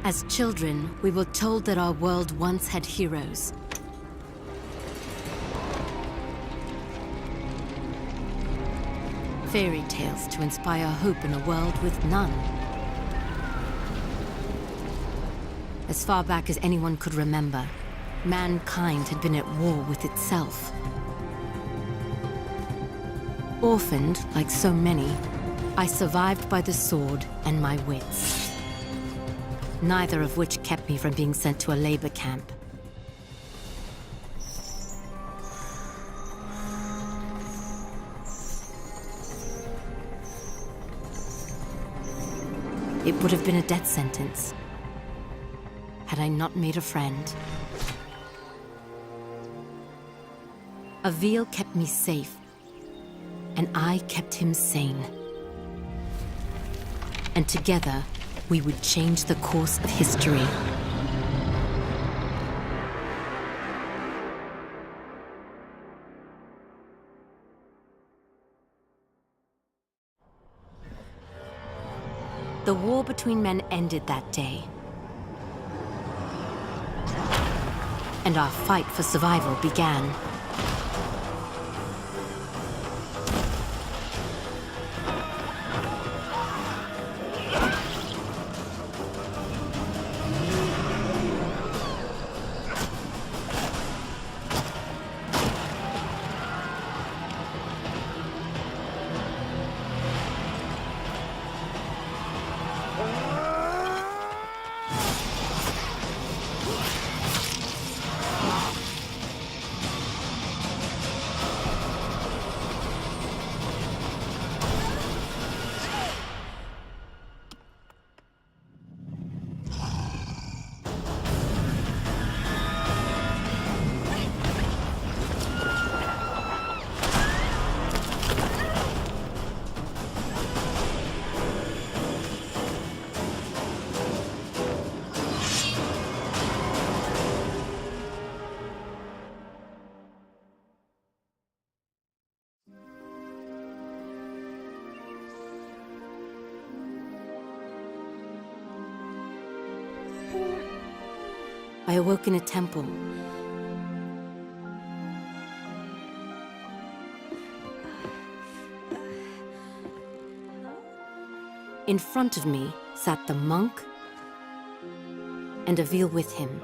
As children, we were told that our world once had heroes. Fairy tales to inspire hope in a world with none. As far back as anyone could remember, mankind had been at war with itself. Orphaned, like so many, I survived by the sword and my wits. Neither of which kept me from being sent to a labor camp. It would have been a death sentence had I not made a friend. Avil kept me safe, and I kept him sane. And together, we would change the course of history. The war between men ended that day. And our fight for survival began. I awoke in a temple. In front of me sat the monk and Avil with him.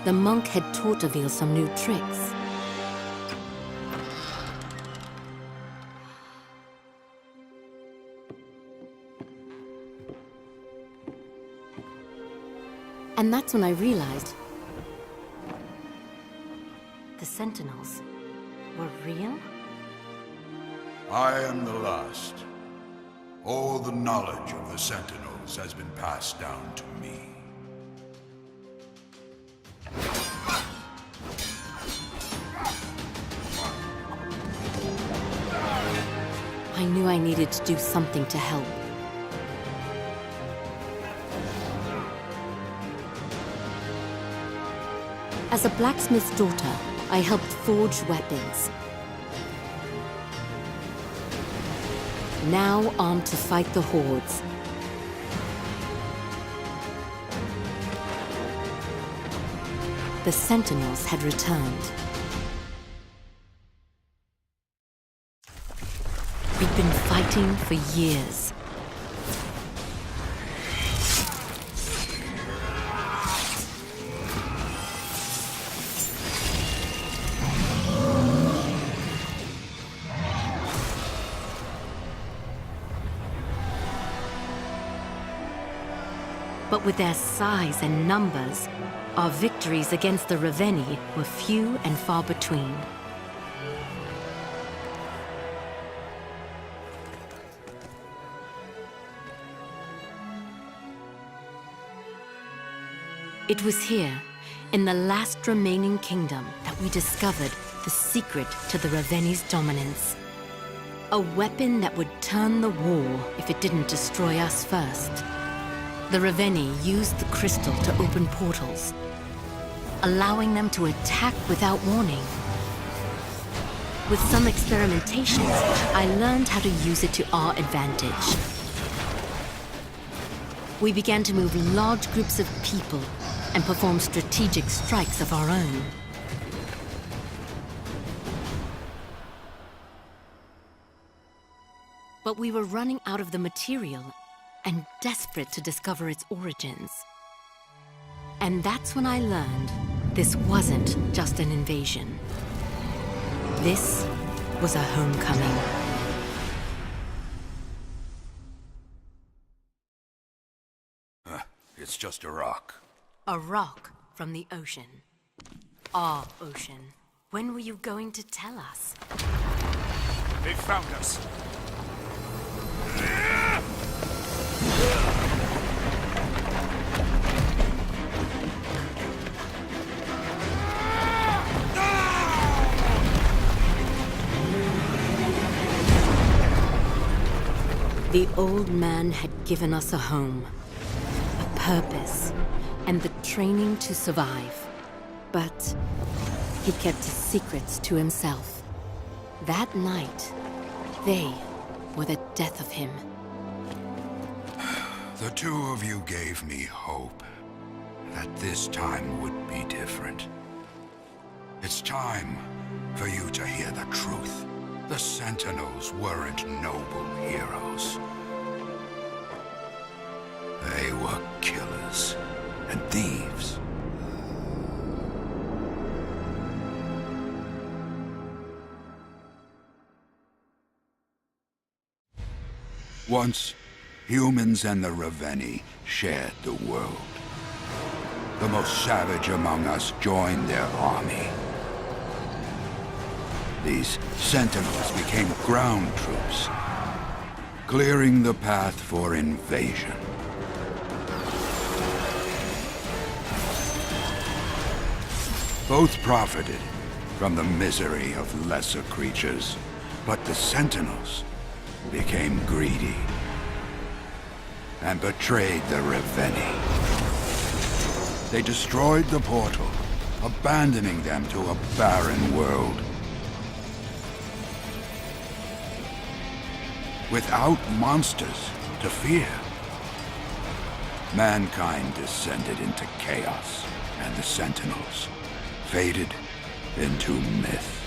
The monk had taught Avil some new tricks. And that's when I realized the Sentinels were real? I am the last. All the knowledge of the Sentinels has been passed down to me. I knew I needed to do something to help. As a blacksmith's daughter, I helped forge weapons. Now armed to fight the Hordes. The Sentinels had returned. We'd been fighting for years. But with their size and numbers, our victories against the Reveni were few and far between. It was here, in the last remaining kingdom, that we discovered the secret to the Reveni's dominance. A weapon that would turn the war if it didn't destroy us first. The Reveni used the crystal to open portals, allowing them to attack without warning. With some experimentations, I learned how to use it to our advantage. We began to move large groups of people and perform strategic strikes of our own. But we were running out of the material and desperate to discover its origins. And that's when I learned this wasn't just an invasion. This was a homecoming. It's just a rock. A rock from the ocean. Our ocean. When were you going to tell us? They found us. The old man had given us a home, a purpose, and the training to survive. But he kept his secrets to himself. That night, they were the death of him. The two of you gave me hope that this time would be different. It's time for you to hear the truth. The Sentinels weren't noble heroes. They were killers and thieves. Once, humans and the Reveni shared the world. The most savage among us joined their army. These Sentinels became ground troops, clearing the path for invasion. Both profited from the misery of lesser creatures, but the Sentinels became greedy and betrayed the Reveni. They destroyed the portal, abandoning them to a barren world. Without monsters to fear, mankind descended into chaos, and the Sentinels faded into myth.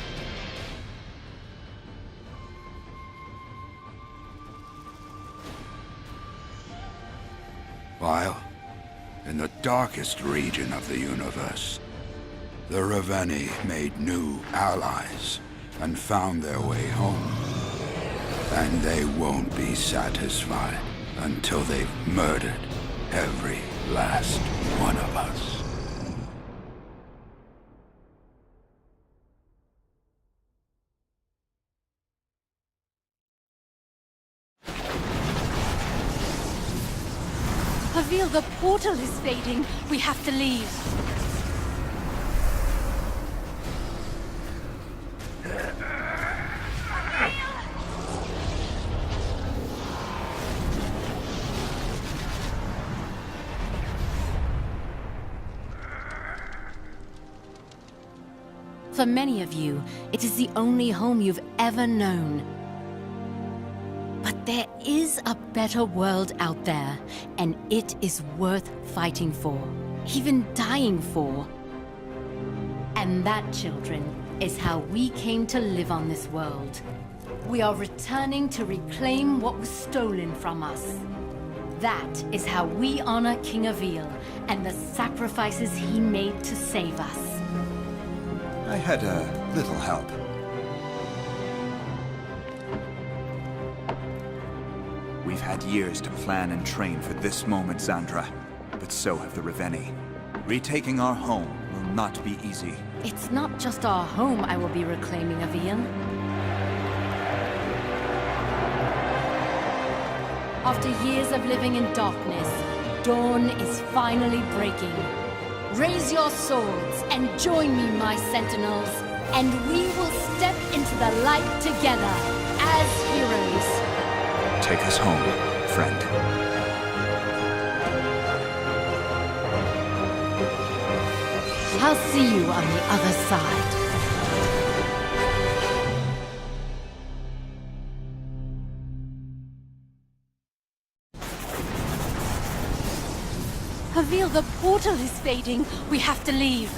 While, in the darkest region of the universe, the Reveni made new allies and found their way home. And they won't be satisfied until they've murdered every last one of us. Pavel, the portal is fading. We have to leave. For many of you, it is the only home you've ever known. But there is a better world out there, and it is worth fighting for, even dying for. And that, children, is how we came to live on this world. We are returning to reclaim what was stolen from us. That is how we honor King Avil and the sacrifices he made to save us. I had a little help. We've had years to plan and train for this moment, Zandra. But so have the Reveni. Retaking our home will not be easy. It's not just our home I will be reclaiming, Avil. After years of living in darkness, dawn is finally breaking. Raise your swords and join me, my sentinels, and we will step into the light together as heroes. Take us home, friend. I'll see you on the other side. Avil, the portal is fading. We have to leave.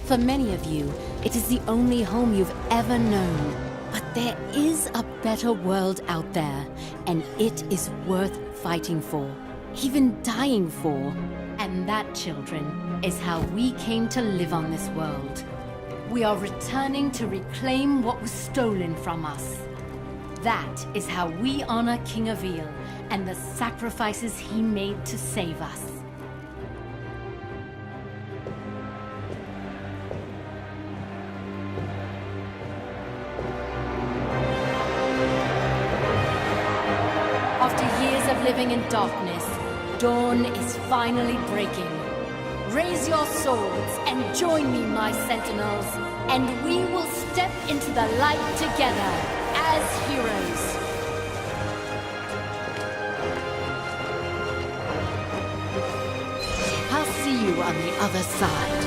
For many of you, it is the only home you've ever known. But there is a better world out there, and it is worth fighting for, even dying for. And that, children, is how we came to live on this world. We are returning to reclaim what was stolen from us. That is how we honor King Avil and the sacrifices he made to save us. After years of living in darkness, dawn is finally breaking. Raise your swords and join me, my sentinels, and we will step into the light together as heroes. I'll see you on the other side.